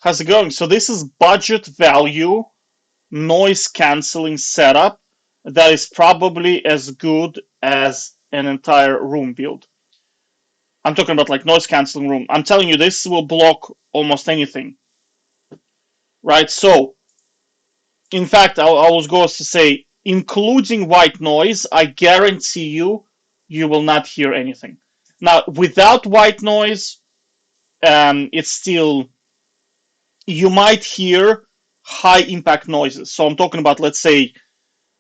How's it going? So this is budget value noise canceling setup that is probably as good as an entire room build. I'm talking about like noise canceling room. I'm telling you, this will block almost anything, right? So, in fact, I was going to say, including white noise, I guarantee you, you will not hear anything. Now, without white noise, it's still, you might hear high impact noises. So I'm talking about, let's say,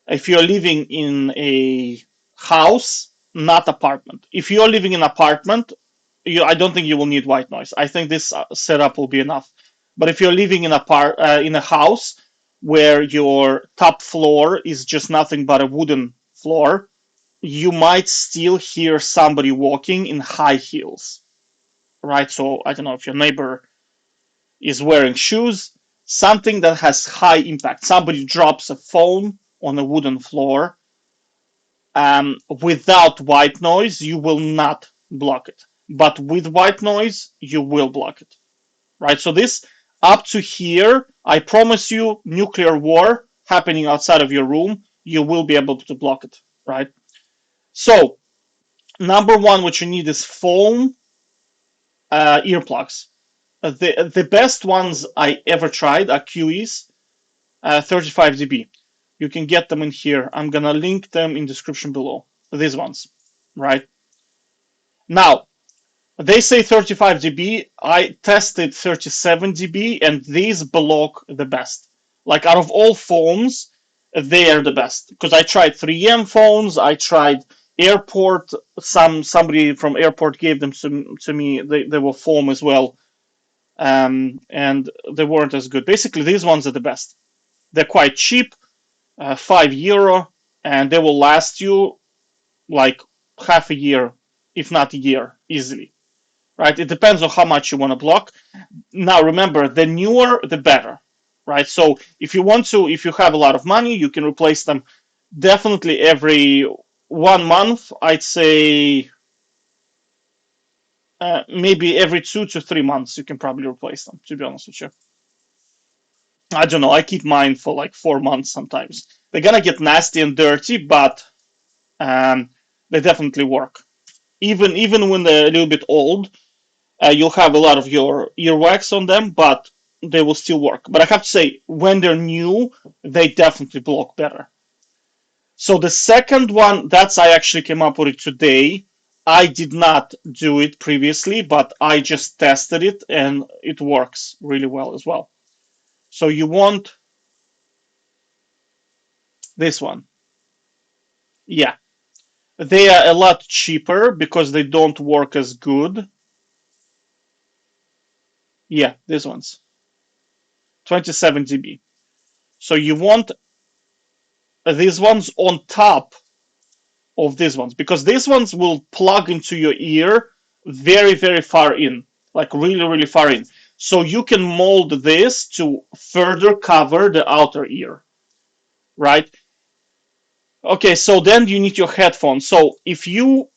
if you're living in a house, not apartment. If you're living in an apartment, I don't think you will need white noise. I think this setup will be enough. But if you're living in a house where your top floor is just nothing but a wooden floor, you might still hear somebody walking in high heels, right? So I don't know if your neighbor is wearing shoes, something that has high impact. Somebody drops a phone on a wooden floor. Without white noise, you will not block it. But with white noise, you will block it, right? So this up to here, I promise you, nuclear war happening outside of your room, you will be able to block it, right? So number one, what you need is foam earplugs. The best ones I ever tried are QEs, 35 dB. You can get them in here. I'm gonna link them in description below. These ones, right? Now, they say 35 dB. I tested 37 dB, and these block the best. Like out of all phones, they are the best. Because I tried 3M phones, I tried Airport. Somebody from Airport gave them to me. They were foam as well, and they weren't as good. Basically, these ones are the best. They're quite cheap, €5, and they will last you like half a year, if not a year, easily. Right? It depends on how much you want to block. Now, remember, the newer, the better. Right? So if you want to, if you have a lot of money, you can replace them definitely every 1 month. I'd say maybe every 2 to 3 months, you can probably replace them, to be honest with you. I don't know. I keep mine for like 4 months sometimes. They're gonna get nasty and dirty, but um, they definitely work. Even when they're a little bit old, you'll have a lot of your earwax on them, but they will still work. But I have to say, when they're new, they definitely block better. So the second one, that's I actually came up with it today. I did not do it previously, but I just tested it and it works really well as well. So you want this one. Yeah. They are a lot cheaper because they don't work as good. Yeah, these ones. 27 dB. So you want these ones on top of these ones because these ones will plug into your ear very, very far in, like really, really far in. So you can mold this to further cover the outer ear, right? Okay, so then you need your headphones. So if you,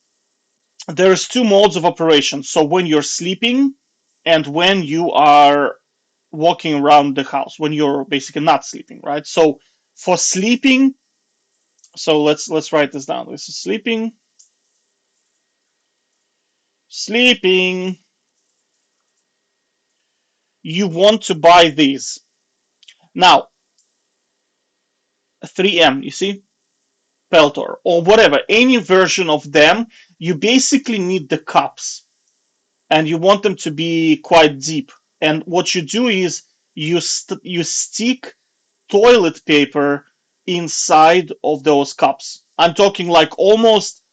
there's two modes of operation. So when you're sleeping and when you are walking around the house, when you're basically not sleeping, right? So for sleeping, so let's write this down. This is sleeping, sleeping. You want to buy these. Now, 3M, you see, Peltor, or whatever, any version of them, you basically need the cups and you want them to be quite deep. And what you do is you stick toilet paper inside of those cups. I'm talking like almost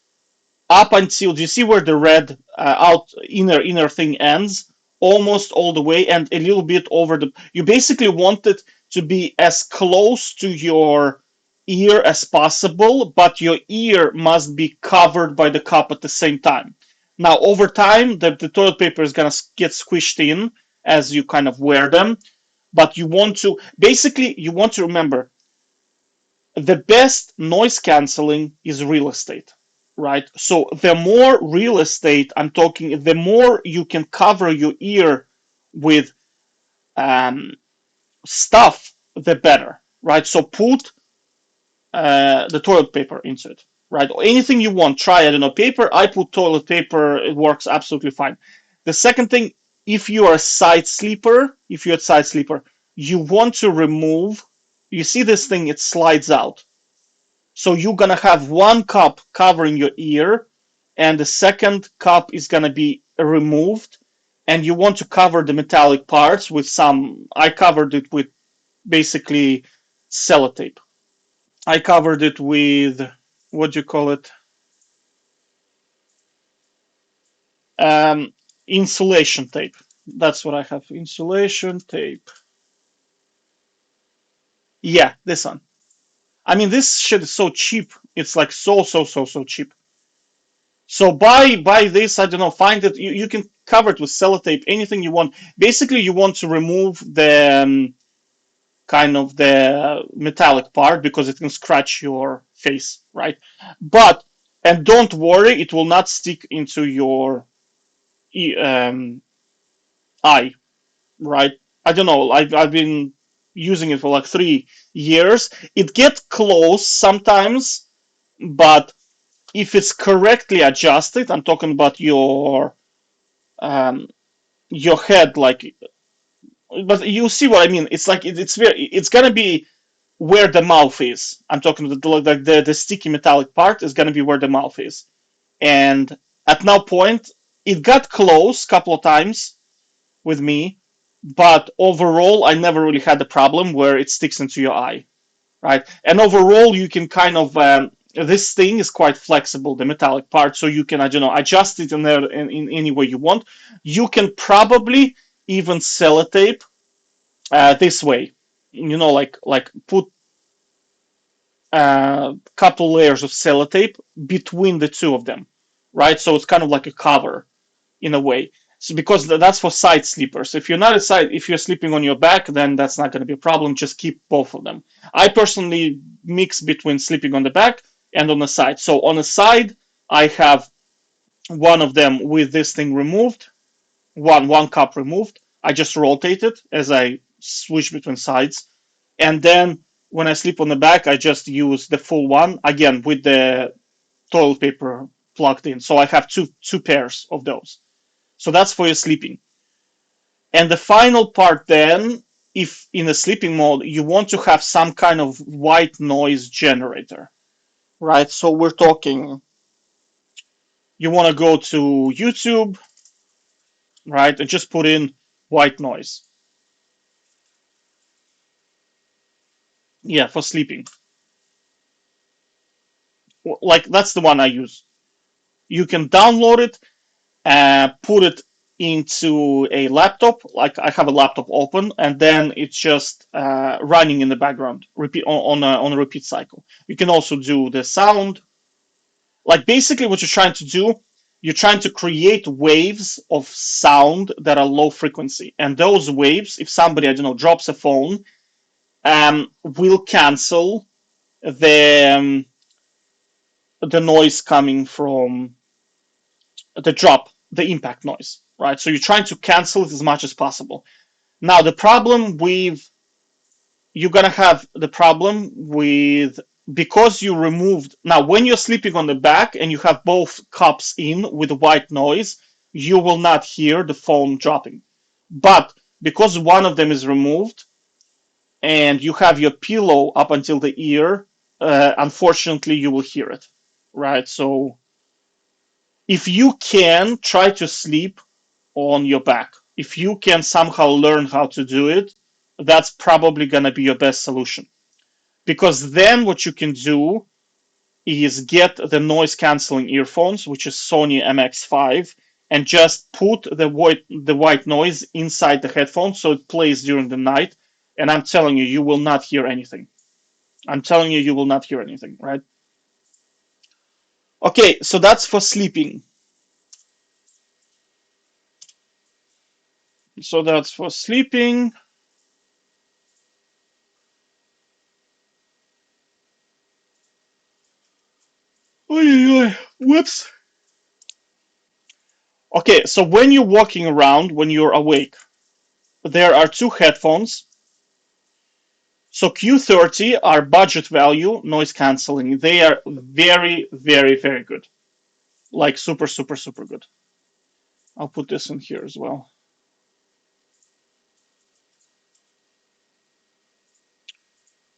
up until, do you see where the red out inner thing ends? Almost all the way and a little bit over the, you basically want it to be as close to your ear as possible, but your ear must be covered by the cup at the same time. Now, over time, the toilet paper is going to get squished in as you kind of wear them, but you want to, basically, you want to remember the best noise canceling is real estate, right? So the more real estate I'm talking, the more you can cover your ear with um, stuff, the better, right? So put the toilet paper into it, right? Or anything you want. Try, I don't know, paper. I put toilet paper. It works absolutely fine. The second thing, if you are a side sleeper, if you're a side sleeper, you want to remove. You see this thing? It slides out. So you're gonna have one cup covering your ear, and the second cup is gonna be removed. And you want to cover the metallic parts with some. I covered it with basically sellotape. I covered it with what do you call it? Insulation tape. That's what I have. Insulation tape. Yeah, this one. I mean, this shit is so cheap. It's like so cheap. So buy this. I don't know. Find it. You can cover it with sellotape. Anything you want. Basically, you want to remove the kind of the metallic part because it can scratch your face, right? But and don't worry, it will not stick into your eye, right? I don't know. I've been using it for like 3 years. It gets close sometimes, but if it's correctly adjusted, I'm talking about um, your head, like, but you see what I mean. It's like it's very. It's gonna be where the mouth is. I'm talking about the sticky metallic part is gonna be where the mouth is. And at no point it got close a couple of times with me, but overall I never really had the problem where it sticks into your eye, right? And overall you can kind of this thing is quite flexible, the metallic part, so you can, I don't know, adjust it in there in any way you want. You can probably even sellotape this way, like put a couple layers of sellotape between the two of them, right? So it's kind of like a cover in a way. So because that's for side sleepers. If you're not a side, if you're sleeping on your back, then that's not going to be a problem. Just keep both of them. I personally mix between sleeping on the back and on the side. So on the side, I have one of them with this thing removed, one cup removed. I just rotate it as I switch between sides, and then when I sleep on the back, I just use the full one again with the toilet paper plugged in. So I have two pairs of those. So that's for your sleeping. And the final part then, if in the sleeping mode, you want to have some kind of white noise generator, right? So we're talking, you want to go to YouTube, right? And just put in white noise. Yeah, for sleeping. Like that's the one I use. You can download it, put it into a laptop. Like I have a laptop open, and then it's just running in the background, repeat on a repeat cycle. You can also do the sound. Like basically, what you're trying to do, you're trying to create waves of sound that are low frequency, and those waves, if somebody, I don't know, drops a phone, will cancel the noise coming from the drop, the impact noise, right? So you're trying to cancel it as much as possible. Now, the problem with you're gonna have the problem with because you removed now when you're sleeping on the back and you have both cups in with white noise, you will not hear the phone dropping. But because one of them is removed and you have your pillow up until the ear, unfortunately, you will hear it, right? So if you can try to sleep on your back. If you can somehow learn how to do it, that's probably going to be your best solution. Because then what you can do is get the noise canceling earphones, which is Sony MX5, and just put the white noise inside the headphones so it plays during the night. And I'm telling you, you will not hear anything. I'm telling you, you will not hear anything, right? Okay, so that's for sleeping. So that's for sleeping. Whoops. Okay, so when you're walking around, when you're awake, there are two headphones. So Q30 are budget value noise canceling. They are very, very, very good. Like super, super, super good. I'll put this in here as well.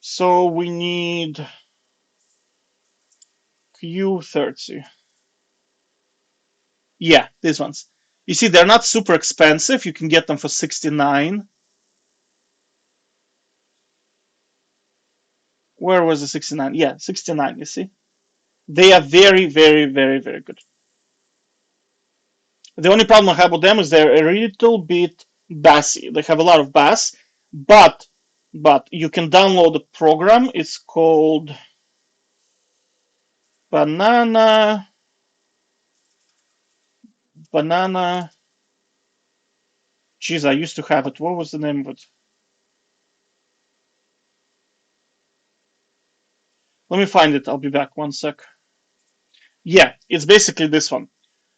So we need Q30. Yeah, these ones. You see, they're not super expensive. You can get them for 69. Where was the 69? Yeah, 69, you see. They are very, very, very, very good. The only problem I have with them is they're a little bit bassy. They have a lot of bass, but you can download a program. It's called Banana Banana. Geez, I used to have it. What was the name of it? Let me find it. I'll be back. One sec. Yeah, it's basically this one.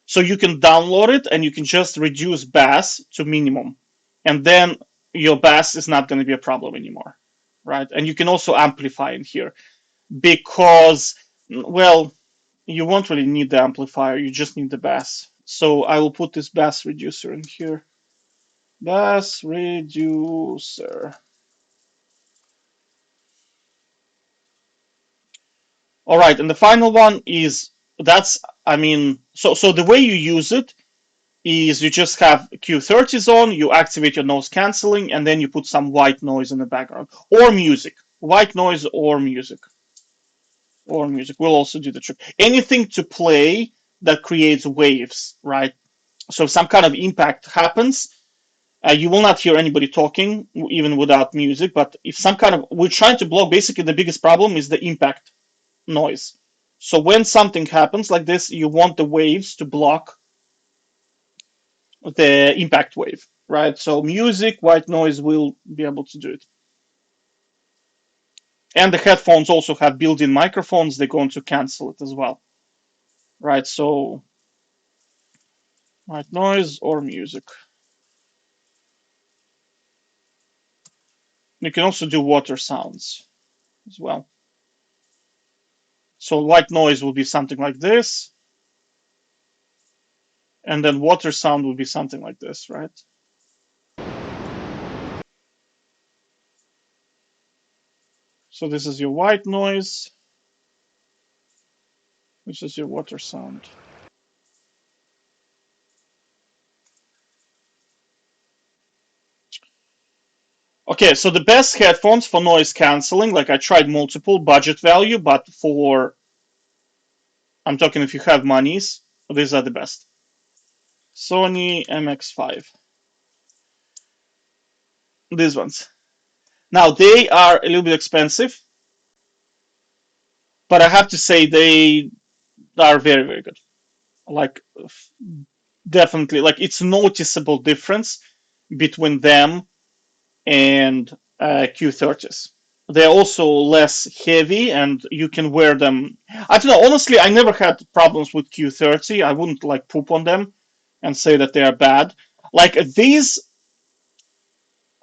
So you can download it and you can just reduce bass to minimum, and then your bass is not going to be a problem anymore, right? And you can also amplify in here because, well, you won't really need the amplifier. You just need the bass. So I will put this bass reducer in here. Bass reducer. All right, and the final one is that's I mean, so the way you use it is you just have Q30s on, you activate your noise canceling, and then you put some white noise in the background or music. White noise or music will also do the trick. Anything to play that creates waves, right? So if some kind of impact happens, you will not hear anybody talking even without music. But if some kind of we're trying to block, basically the biggest problem is the impact noise. So when something happens like this, you want the waves to block the impact wave, right? So music, white noise will be able to do it. And the headphones also have built-in microphones. They're going to cancel it as well, right? So white noise or music. You can also do water sounds as well. So white noise will be something like this, and then water sound will be something like this, right? So this is your white noise. This is your water sound. Okay, so the best headphones for noise canceling, like I tried multiple budget value, but for I'm talking if you have monies, these are the best. Sony MX5. These ones. Now they are a little bit expensive, but I have to say they are very, very good. Like definitely, like it's noticeable difference between them and Q30s. They're also less heavy and you can wear them. I don't know, honestly, I never had problems with Q30. I wouldn't like poop on them and say that they are bad. Like these,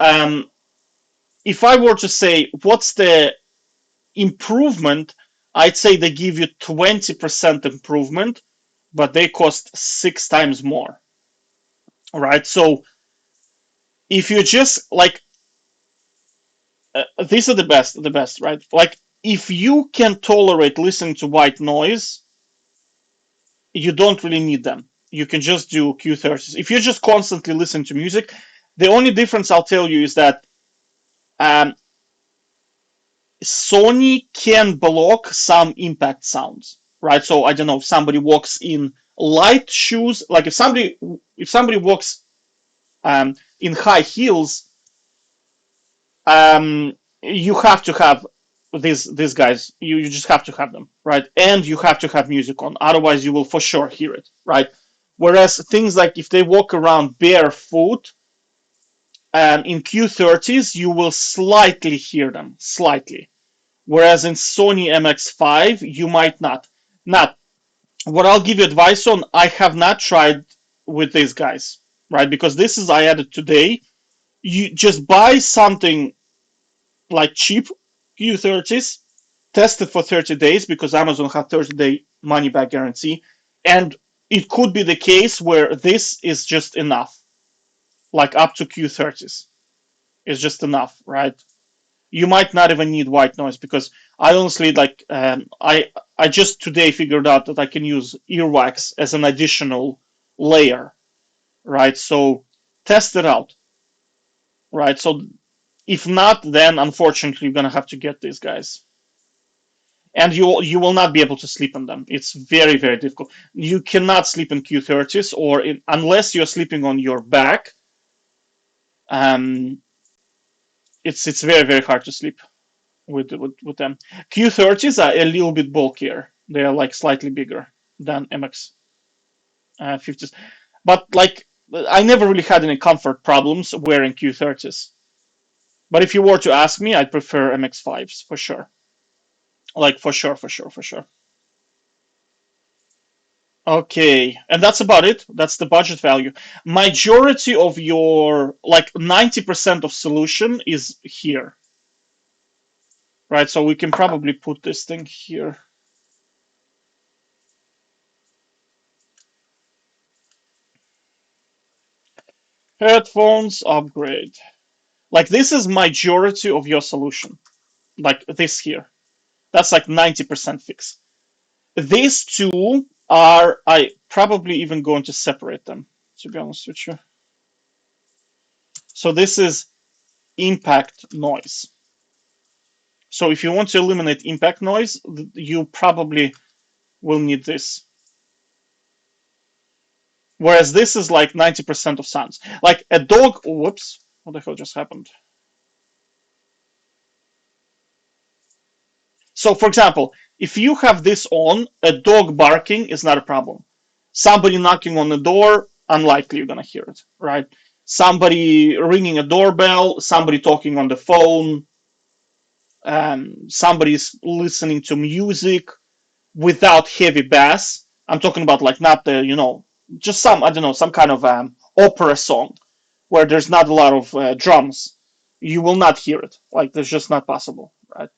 um, if I were to say what's the improvement, I'd say they give you 20% improvement, but they cost 6 times more. All right. So if you just like, these are the best, right? Like if you can tolerate listening to white noise, you don't really need them. You can just do Q30s. If you just constantly listen to music, the only difference I'll tell you is that um, Sony can block some impact sounds, right? So I don't know if somebody walks in light shoes, like if somebody walks in high heels, you have to have these guys. You just have to have them, right? And you have to have music on, otherwise you will for sure hear it, right? Whereas things like if they walk around barefoot in Q30s, you will slightly hear them, slightly. Whereas in Sony MX5, you might not. Now, what I'll give you advice on, I have not tried with these guys, right? Because this is I added today. You just buy something like cheap Q30s, test it for 30 days because Amazon have 30-day money back guarantee, and it could be the case where this is just enough, like up to Q30s is just enough, right? You might not even need white noise because I honestly like I just today figured out that I can use earwax as an additional layer, right? So test it out, right? So if not, then unfortunately you're gonna have to get these guys, and you will not be able to sleep in them. It's very very difficult. You cannot sleep in Q30s unless you're sleeping on your back. Um, it's very very hard to sleep with them. Q30s are a little bit bulkier. They are like slightly bigger than MX 50s, but like I never really had any comfort problems wearing Q30s. But if you were to ask me, I'd prefer MX5s for sure. Like for sure, for sure, for sure. Okay, and that's about it. That's the budget value. Majority of your like 90% of solution is here, right? So we can probably put this thing here. Headphones upgrade. Like this is majority of your solution. Like this here. That's like 90% fix. These two are I probably even going to separate them, to be honest with you. So this is impact noise. So if you want to eliminate impact noise, you probably will need this. Whereas this is like 90% of sounds. Like a dog, whoops, what the hell just happened? So for example, if you have this on, a dog barking is not a problem. Somebody knocking on the door, unlikely you're gonna hear it, right? Somebody ringing a doorbell, somebody talking on the phone, somebody's listening to music without heavy bass. I'm talking about like not the, just some, I don't know, some kind of opera song where there's not a lot of drums. You will not hear it. Like, there's just not possible, right?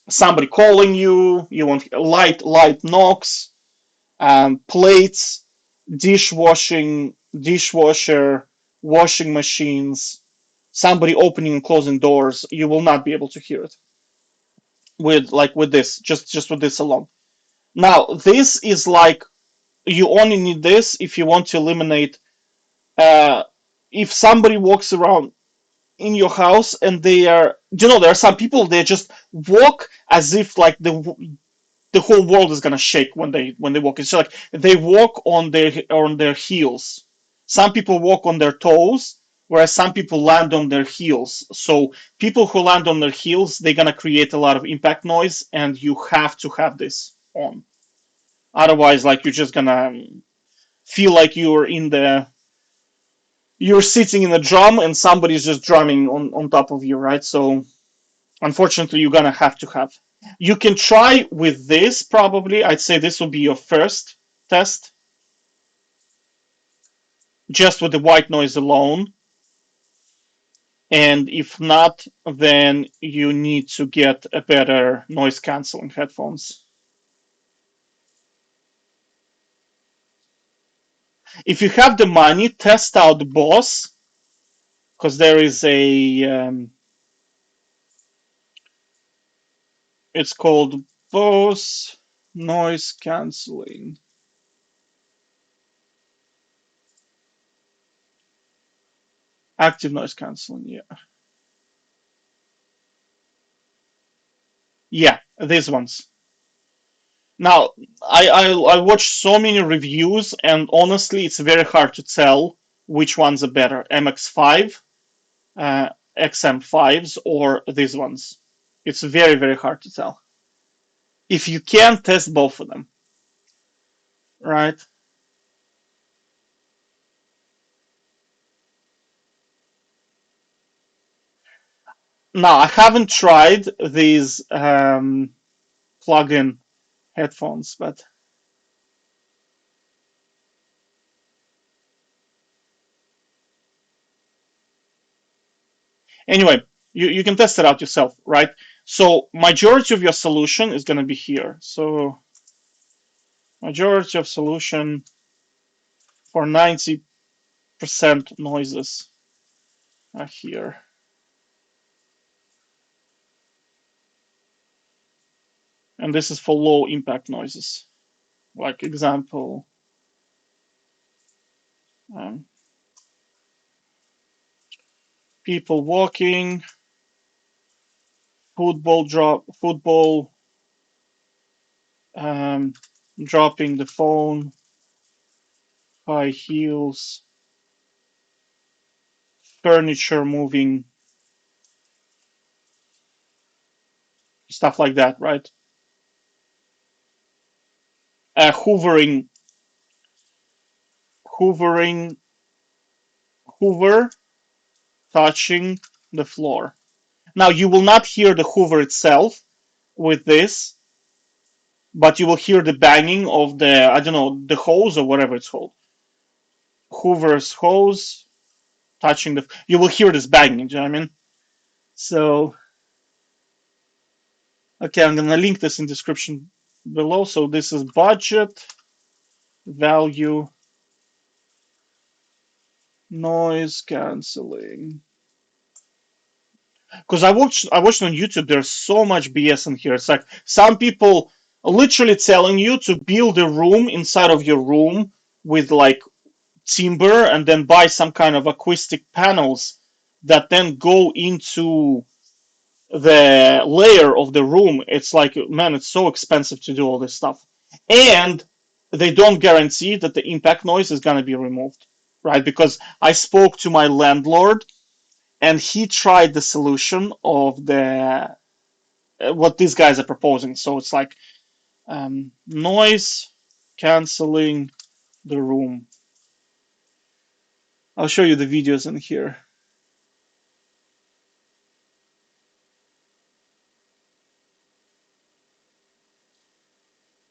Somebody calling you, you want light knocks, plates, dishwasher, washing machines, somebody opening and closing doors. You will not be able to hear it with this, just with this alone. Now, this is like you only need this if you want to eliminate uh, if somebody walks around in your house and they are, there are some people they just walk as if like the whole world is gonna shake when they walk. It's like they walk on their heels. Some people walk on their toes, whereas some people land on their heels. So people who land on their heels, they're gonna create a lot of impact noise, and you have to have this on. Otherwise, like you're just gonna feel like you're sitting in a drum and somebody's just drumming on top of you, right? So unfortunately, you're gonna have to have. You can try with this probably. I'd say this will be your first test, just with the white noise alone. And if not, then you need to get a better noise canceling headphones. If you have the money, test out Boss, because there is it's called Bose noise canceling, active noise canceling. Yeah, yeah, these ones. Now, I watched so many reviews, and honestly, it's very hard to tell which ones are better: MX5, uh, XM5s, or these ones. It's very very hard to tell. If you can test both of them, right? Now, I haven't tried these plug-in headphones, but Anyway, you can test it out yourself, right? So majority of your solution is going to be here. So majority of solution for 90% noises are here. And this is for low impact noises. Like example, um, people walking, football, um, dropping the phone, high heels, furniture moving, stuff like that, right? Hoovering, hoovering, hoover, touching the floor. Now you will not hear the hoover itself with this, but you will hear the banging of the, I don't know, the hose or whatever it's called. Hoover's hose touching the. You will hear this banging. Do you know what I mean? So okay, I'm gonna link this in description below. So this is budget value noise canceling. Because I watched on YouTube. There's so much BS in here. It's like some people literally telling you to build a room inside of your room with like timber and then buy some kind of acoustic panels that then go into the layer of the room. It's like, man, it's so expensive to do all this stuff. And they don't guarantee that the impact noise is going to be removed, right? Because I spoke to my landlord and he tried the solution of the what these guys are proposing. So it's like noise canceling the room. I'll show you the videos in here.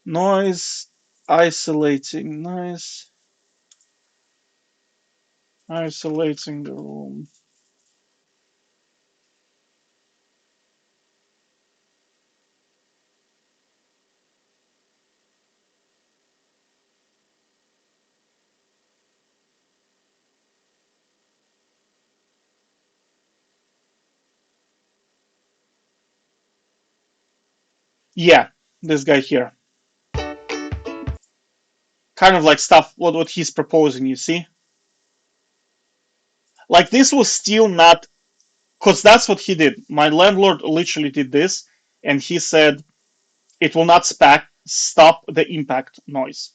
Noise isolating, noise isolating the room. Yeah, this guy here. Kind of like stuff what he's proposing, you see? Like this was still not because that's what he did. My landlord literally did this and he said it will not stop the impact noise.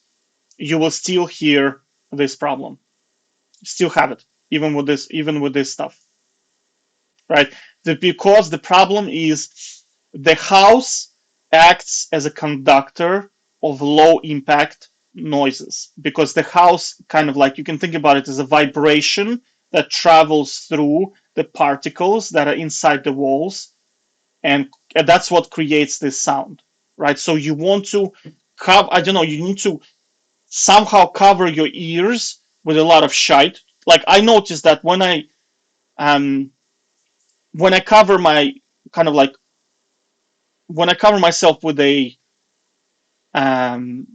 You will still hear this problem. Still have it, even with this stuff. Right? Because the problem is the house acts as a conductor of low impact noises because the house kind of like you can think about it as a vibration that travels through the particles that are inside the walls and that's what creates this sound, right? So you want to cover, I don't know, you need to somehow cover your ears with a lot of shite. Like I noticed that um when I cover my kind of like when I cover myself with a um,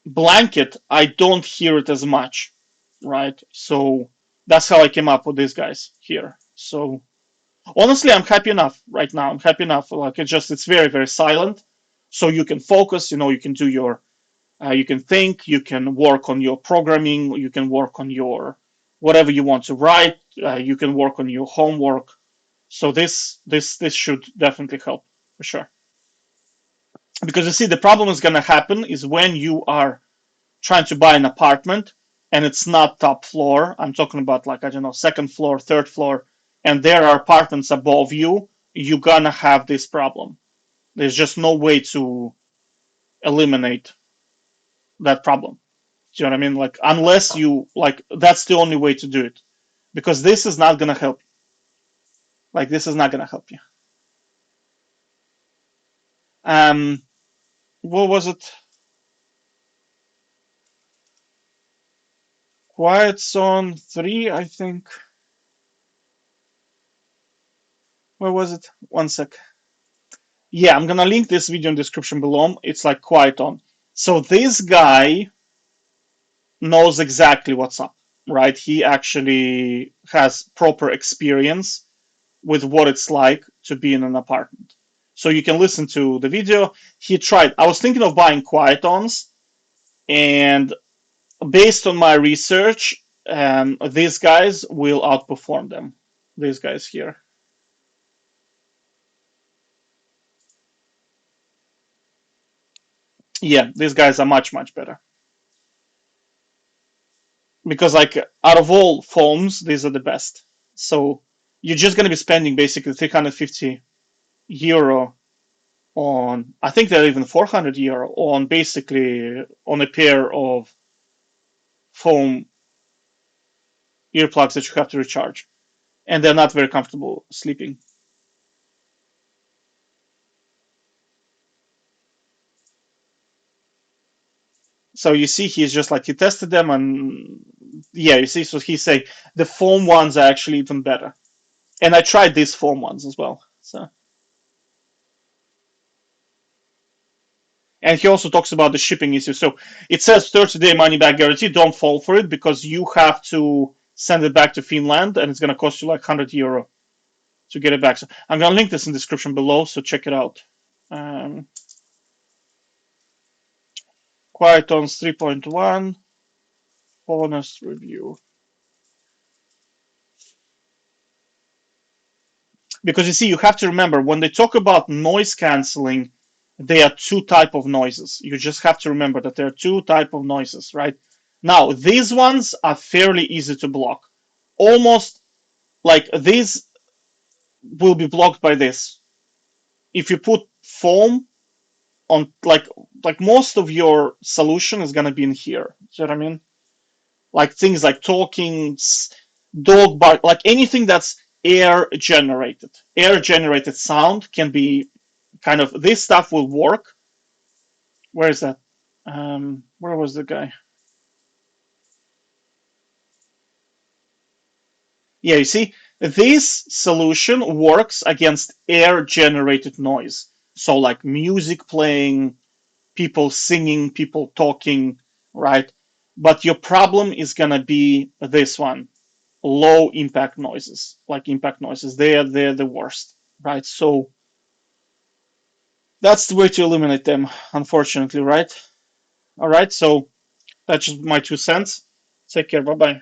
blanket, I don't hear it as much, right? So that's how I came up with these guys here. So honestly, I'm happy enough right now. I'm happy enough. Like it's very very silent, so you can focus. You can do your you can think, you can work on your programming, you can work on your whatever you want to write, you can work on your homework. So this should definitely help for sure. Because you see, the problem is gonna happen is when you are trying to buy an apartment and it's not top floor. I'm talking about like I don't know, second floor, third floor, and there are apartments above you. You're gonna have this problem. There's just no way to eliminate that problem. Do you know what I mean? Like unless you like that's the only way to do it. Because this is not gonna help you. Like this is not gonna help you. Um what was it? Quiet zone 3, I think. Where was it? One sec. Yeah, I'm gonna link this video in the description below. It's like quiet on. So this guy knows exactly what's up, right? He actually has proper experience with what it's like to be in an apartment. So you can listen to the video. He tried. I was thinking of buying quiet-ons, and based on my research, these guys will outperform them. These guys here. Yeah, these guys are much, much better. Because like out of all foams, these are the best. So you're just gonna be spending basically 350 euro on, I think they're even 400 euro on basically on a pair of foam earplugs that you have to recharge, and they're not very comfortable sleeping. So you see, he's just like he tested them, and yeah, you see, so he's saying the foam ones are actually even better. And I tried these foam ones as well. So, and he also talks about the shipping issue. So it says 30-day money back guarantee. Don't fall for it because you have to send it back to Finland, and it's going to cost you like 100 euro to get it back. So I'm going to link this in the description below, so check it out. Um, Quiet on 3.1, honest review. Because you see, you have to remember when they talk about noise canceling, there are two type of noises. You just have to remember that there are two type of noises, right? Now, these ones are fairly easy to block. Almost like these will be blocked by this. If you put foam on, like most of your solution is gonna be in here. Do you know what I mean? Like things like talking, dog bark, like anything that's air generated. Air generated sound can be kind of, this stuff will work. Where is that? Where was the guy? Yeah, you see, this solution works against air generated noise. So, like music playing, people singing, people talking, right? But your problem is gonna be this one, low impact noises, like impact noises. They're the worst, right? So that's the way to eliminate them, unfortunately, right? All right, so that's just my 2 cents. Take care. Bye bye.